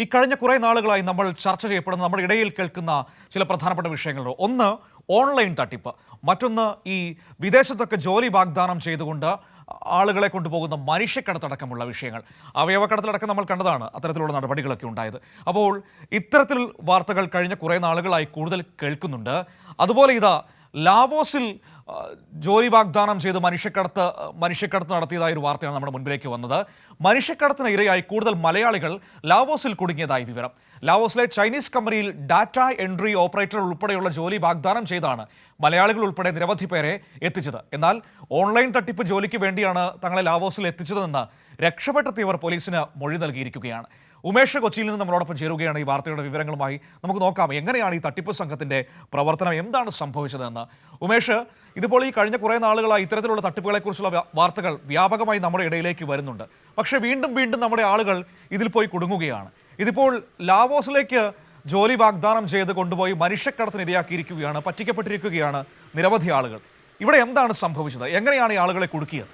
ഈ കഴിഞ്ഞ കുറേ നാളുകളായി നമ്മൾ ചർച്ച ചെയ്യപ്പെടുന്ന നമ്മുടെ ഇടയിൽ കേൾക്കുന്ന ചില പ്രധാനപ്പെട്ട വിഷയങ്ങളുണ്ട്. ഒന്ന് ഓൺലൈൻ തട്ടിപ്പ്, മറ്റൊന്ന് ഈ വിദേശത്തൊക്കെ ജോലി വാഗ്ദാനം ചെയ്തുകൊണ്ട് ആളുകളെ കൊണ്ടുപോകുന്ന മനുഷ്യക്കടത്തടക്കമുള്ള വിഷയങ്ങൾ. അവയവക്കടത്തിലടക്കം നമ്മൾ കണ്ടതാണ് അത്തരത്തിലുള്ള നടപടികളൊക്കെ ഉണ്ടായത്. അപ്പോൾ ഇത്തരത്തിൽ വാർത്തകൾ കഴിഞ്ഞ കുറേ നാളുകളായി കൂടുതൽ കേൾക്കുന്നുണ്ട്. അതുപോലെ ഇതാ ലാവോസിൽ ജോലി വാഗ്ദാനം ചെയ്ത് മനുഷ്യക്കടത്ത് നടത്തിയതായ ഒരു വാർത്തയാണ് നമ്മുടെ മുൻപിലേക്ക് വന്നത്. മനുഷ്യക്കടത്തിന് ഇരയായി കൂടുതൽ മലയാളികൾ ലാവോസിൽ കുടുങ്ങിയതായി വിവരം. ലാവോസിലെ ചൈനീസ് കമ്പനിയിൽ ഡാറ്റ എൻട്രി ഓപ്പറേറ്റർ ഉൾപ്പെടെയുള്ള ജോലി വാഗ്ദാനം ചെയ്താണ് മലയാളികൾ ഉൾപ്പെടെ നിരവധി പേരെ എത്തിച്ചത്. എന്നാൽ ഓൺലൈൻ തട്ടിപ്പ് ജോലിക്ക് വേണ്ടിയാണ് തങ്ങളെ ലാവോസിൽ എത്തിച്ചതെന്ന് രക്ഷപ്പെട്ടെത്തിയവർ പോലീസിന് മൊഴി നൽകിയിരിക്കുകയാണ്. ഉമേഷ് കൊച്ചിയിൽ നിന്ന് നമ്മളോടൊപ്പം ചേരുകയാണ് ഈ വാർത്തയുടെ വിവരങ്ങളുമായി. നമുക്ക് നോക്കാം എങ്ങനെയാണ് ഈ തട്ടിപ്പ് സംഘത്തിന്റെ പ്രവർത്തനം, എന്താണ് സംഭവിച്ചതെന്ന്. ഉമേഷ്, ഇതിപ്പോൾ ഈ കഴിഞ്ഞ കുറേ നാളുകളായി ഇത്തരത്തിലുള്ള തട്ടിപ്പുകളെക്കുറിച്ചുള്ള വാർത്തകൾ വ്യാപകമായി നമ്മുടെ ഇടയിലേക്ക് വരുന്നുണ്ട്. പക്ഷേ വീണ്ടും വീണ്ടും നമ്മുടെ ആളുകൾ ഇതിൽ പോയി കുടുങ്ങുകയാണ്. ഇതിപ്പോൾ ലാവോസിലേക്ക് ജോലി വാഗ്ദാനം ചെയ്ത് കൊണ്ടുപോയി മനുഷ്യക്കടത്തിന് ഇരയാക്കിയിരിക്കുകയാണ്, പറ്റിക്കപ്പെട്ടിരിക്കുകയാണ് നിരവധി ആളുകൾ. ഇവിടെ എന്താണ് സംഭവിച്ചത്? എങ്ങനെയാണ് ഈ ആളുകളെ കുടുക്കിയത്?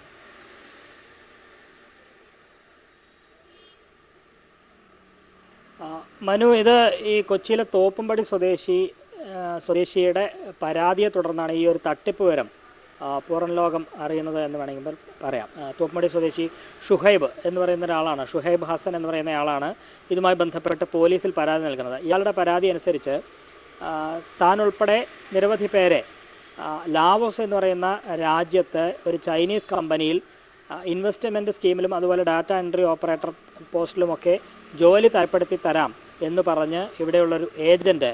മനു, ഇത് ഈ കൊച്ചിയിലെ തോപ്പുംപടി സ്വദേശിയുടെ പരാതിയെ തുടർന്നാണ് ഈ ഒരു തട്ടിപ്പ് വിവരം പുറം ലോകം അറിയുന്നത് എന്ന് വേണമെങ്കിൽ പറയാം. തോപ്പുംപടി സ്വദേശി ഷുഹൈബ് എന്ന് പറയുന്ന ഒരാളാണ്, ഷുഹൈബ് ഹസൻ എന്ന് പറയുന്ന ആളാണ് ഇതുമായി ബന്ധപ്പെട്ട് പോലീസിൽ പരാതി നൽകുന്നത്. ഇയാളുടെ പരാതി അനുസരിച്ച് താൻ ഉൾപ്പെടെ നിരവധി പേരെ ലാവോസ് എന്ന് പറയുന്ന രാജ്യത്ത് ഒരു ചൈനീസ് കമ്പനിയിൽ ഇൻവെസ്റ്റ്മെൻറ്റ് സ്കീമിലും അതുപോലെ ഡാറ്റ എൻട്രി ഓപ്പറേറ്റർ പോസ്റ്റിലുമൊക്കെ ജോലി തരപ്പെടുത്തി തരാം എന്ന് പറഞ്ഞ് ഇവിടെയുള്ളൊരു ഏജൻറ്റ്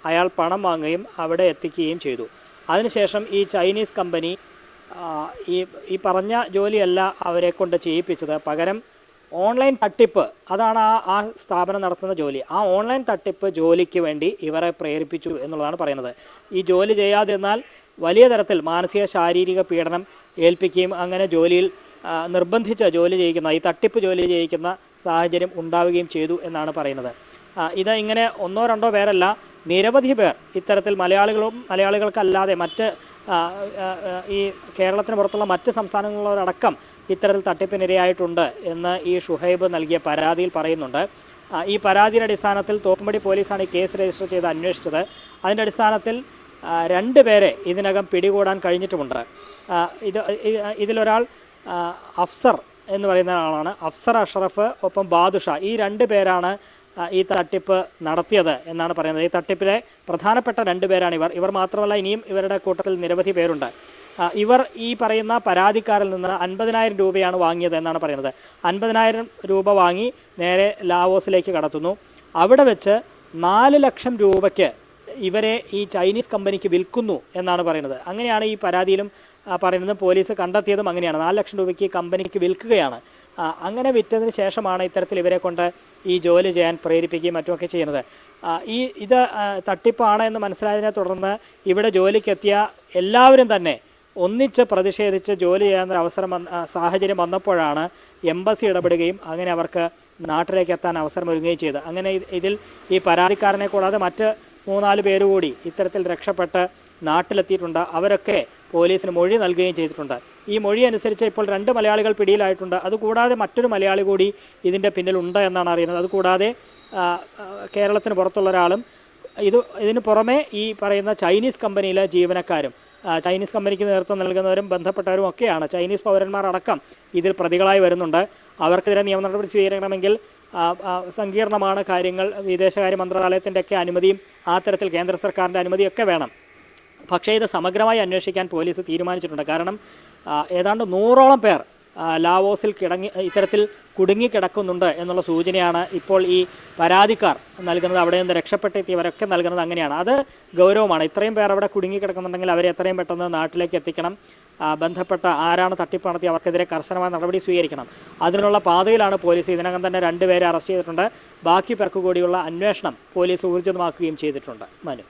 അയാൾ പണം വാങ്ങുകയും അവിടെ എത്തിക്കുകയും ചെയ്തു. അതിനുശേഷം ഈ ചൈനീസ് കമ്പനി ഈ പറഞ്ഞ ജോലിയല്ല അവരെ കൊണ്ട് ചെയ്യിപ്പിച്ചത്, പകരം ഓൺലൈൻ തട്ടിപ്പ്, അതാണ് ആ സ്ഥാപനം നടത്തുന്ന ജോലി. ആ ഓൺലൈൻ തട്ടിപ്പ് ജോലിക്ക് വേണ്ടി ഇവരെ പ്രേരിപ്പിച്ചു എന്നുള്ളതാണ് പറയുന്നത്. ഈ ജോലി ചെയ്യാതിരുന്നാൽ വലിയ തരത്തിൽ മാനസിക ശാരീരിക പീഡനം ഏൽപ്പിക്കുകയും അങ്ങനെ ജോലിയിൽ നിർബന്ധിച്ച ജോലി ചെയ്യിക്കുന്ന, ഈ തട്ടിപ്പ് ജോലി ചെയ്യിക്കുന്ന സാഹചര്യം ഉണ്ടാവുകയും ചെയ്തു എന്നാണ് പറയുന്നത്. ഇത് ഇങ്ങനെ ഒന്നോ രണ്ടോ പേരല്ല, നിരവധി പേർ ഇത്തരത്തിൽ മലയാളികൾക്കല്ലാതെ മറ്റ് ഈ കേരളത്തിന് പുറത്തുള്ള മറ്റ് സംസ്ഥാനങ്ങളിലടക്കം ഇത്തരത്തിൽ തട്ടിപ്പിനിരയായിട്ടുണ്ട് എന്ന് ഈ ഷുഹൈബ് നൽകിയ പരാതിയിൽ പറയുന്നുണ്ട്. ഈ പരാതിയുടെ അടിസ്ഥാനത്തിൽ തോപ്പുംപടി പോലീസാണ് ഈ കേസ് രജിസ്റ്റർ ചെയ്ത് അന്വേഷിച്ചത്. അതിൻ്റെ അടിസ്ഥാനത്തിൽ 2 പേരെ ഇതിനകം പിടികൂടാൻ കഴിഞ്ഞിട്ടുമുണ്ട്. ഇതിലൊരാൾ അഫ്സർ എന്ന് പറയുന്ന ആളാണ്, അഫ്സർ അഷ്റഫ്, ഒപ്പം ബാദുഷ. ഈ 2 പേരാണ് ഈ തട്ടിപ്പ് നടത്തിയത് എന്നാണ് പറയുന്നത്. ഈ തട്ടിപ്പിലെ പ്രധാനപ്പെട്ട 2 പേരാണ് ഇവർ മാത്രമല്ല, ഇനിയും ഇവരുടെ കൂട്ടത്തിൽ നിരവധി പേരുണ്ട്. ഇവർ ഈ പറയുന്ന പരാതിക്കാരിൽ നിന്ന് 50,000 രൂപയാണ് വാങ്ങിയത് എന്നാണ് പറയുന്നത്. 50,000 രൂപ വാങ്ങി നേരെ ലാവോസിലേക്ക് കടത്തുന്നു. അവിടെ വെച്ച് 4 ലക്ഷം രൂപയ്ക്ക് ഇവരെ ഈ ചൈനീസ് കമ്പനിക്ക് വിൽക്കുന്നു എന്നാണ് പറയുന്നത്. അങ്ങനെയാണ് ഈ പരാതിയിലും പറയുന്നത്. പോലീസ് കണ്ടെത്തിയതും അങ്ങനെയാണ്. 4 ലക്ഷം രൂപയ്ക്ക് കമ്പനിക്ക് വിൽക്കുകയാണ്. അങ്ങനെ വിറ്റതിന് ശേഷമാണ് ഇത്തരത്തിൽ ഇവരെ കൊണ്ട് ഈ ജോലി ചെയ്യാൻ പ്രേരിപ്പിക്കുകയും മറ്റുമൊക്കെ ചെയ്യുന്നത്. ഇത് തട്ടിപ്പാണ് എന്ന് മനസ്സിലായതിനെ തുടർന്ന് ഇവിടെ ജോലിക്കെത്തിയ എല്ലാവരും തന്നെ ഒന്നിച്ച് പ്രതിഷേധിച്ച് ജോലി ചെയ്യാനൊരു സാഹചര്യം വന്നപ്പോഴാണ് എംബസി ഇടപെടുകയും അങ്ങനെ അവർക്ക് നാട്ടിലേക്ക് എത്താൻ അവസരം ഒരുങ്ങുകയും ചെയ്തത്. അങ്ങനെ ഇതിൽ ഈ പരാതിക്കാരനെ കൂടാതെ മറ്റ് 3-4 പേര് കൂടി ഇത്തരത്തിൽ രക്ഷപ്പെട്ട് നാട്ടിലെത്തിയിട്ടുണ്ട്. അവരൊക്കെ പോലീസിന് മൊഴി നൽകുകയും ചെയ്തിട്ടുണ്ട്. ഈ മൊഴി അനുസരിച്ച് ഇപ്പോൾ 2 മലയാളികൾ പിടിയിലായിട്ടുണ്ട്. അതുകൂടാതെ മറ്റൊരു മലയാളി കൂടി ഇതിൻ്റെ പിന്നിലുണ്ട് എന്നാണ് അറിയുന്നത്. അതുകൂടാതെ കേരളത്തിന് പുറത്തുള്ള ഒരാളും ഇതിന് പുറമെ ഈ പറയുന്ന ചൈനീസ് കമ്പനിയിലെ ജീവനക്കാരും, ചൈനീസ് കമ്പനിക്ക് നേതൃത്വം നൽകുന്നവരും ബന്ധപ്പെട്ടവരും ഒക്കെയാണ്. ചൈനീസ് പൗരന്മാർ അടക്കം ഇതിൽ പ്രതികളായി വരുന്നുണ്ട്. അവർക്കെതിരെ നിയമ നടപടി സ്വീകരിക്കണമെങ്കിൽ സങ്കീർണമാണ് കാര്യങ്ങൾ. വിദേശകാര്യ മന്ത്രാലയത്തിൻ്റെയൊക്കെ അനുമതിയും ആ തരത്തിൽ കേന്ദ്ര സർക്കാരിൻ്റെ അനുമതിയൊക്കെ വേണം. പക്ഷേ ഇത് സമഗ്രമായി അന്വേഷിക്കാൻ പോലീസ് തീരുമാനിച്ചിട്ടുണ്ട്. കാരണം ഏതാണ്ട് 100ഓളം പേർ ലാവോസിൽ ഇത്തരത്തിൽ കുടുങ്ങിക്കിടക്കുന്നുണ്ട് എന്നുള്ള സൂചനയാണ് ഇപ്പോൾ ഈ പരാതിക്കാർ നൽകുന്നത്. അവിടെ നിന്ന് രക്ഷപ്പെട്ടെത്തിയവരൊക്കെ നൽകുന്നത് അങ്ങനെയാണ്. അത് ഗൗരവമാണ്. ഇത്രയും പേർ അവിടെ കുടുങ്ങിക്കിടക്കുന്നുണ്ടെങ്കിൽ അവരെ എത്രയും പെട്ടെന്ന് നാട്ടിലേക്ക് എത്തിക്കണം. ബന്ധപ്പെട്ട ആരാണ് തട്ടിപ്പ് നടത്തി അവർക്കെതിരെ കർശനമായ നടപടി സ്വീകരിക്കണം. അതിനുള്ള പാതയിലാണ് പോലീസ്. ഇതിനകം തന്നെ 2 പേരെ അറസ്റ്റ് ചെയ്തിട്ടുണ്ട്. ബാക്കി പേർക്ക് കൂടിയുള്ള അന്വേഷണം പോലീസ് ഊർജിതമാക്കുകയും ചെയ്തിട്ടുണ്ട്. മനു,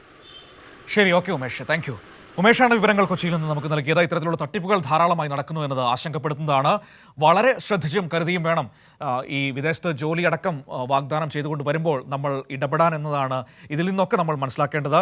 ശരി, ഓക്കെ ഉമേഷ്, താങ്ക് യു. ഉമേഷാണ് വിവരങ്ങൾ കൊച്ചിയിൽ നിന്ന് നമുക്ക് നൽകിയത്. ഇത്തരത്തിലുള്ള തട്ടിപ്പുകൾ ധാരാളമായി നടക്കുന്നു എന്നത് ആശങ്കപ്പെടുത്തുന്നതാണ്. വളരെ ശ്രദ്ധിച്ചും കരുതിയും വേണം ഈ വിദേശത്ത് ജോലിയടക്കം വാഗ്ദാനം ചെയ്തുകൊണ്ട് വരുമ്പോൾ നമ്മൾ ഇടപെടാൻ എന്നതാണ് ഇതിൽ നിന്നൊക്കെ നമ്മൾ മനസ്സിലാക്കേണ്ടത്.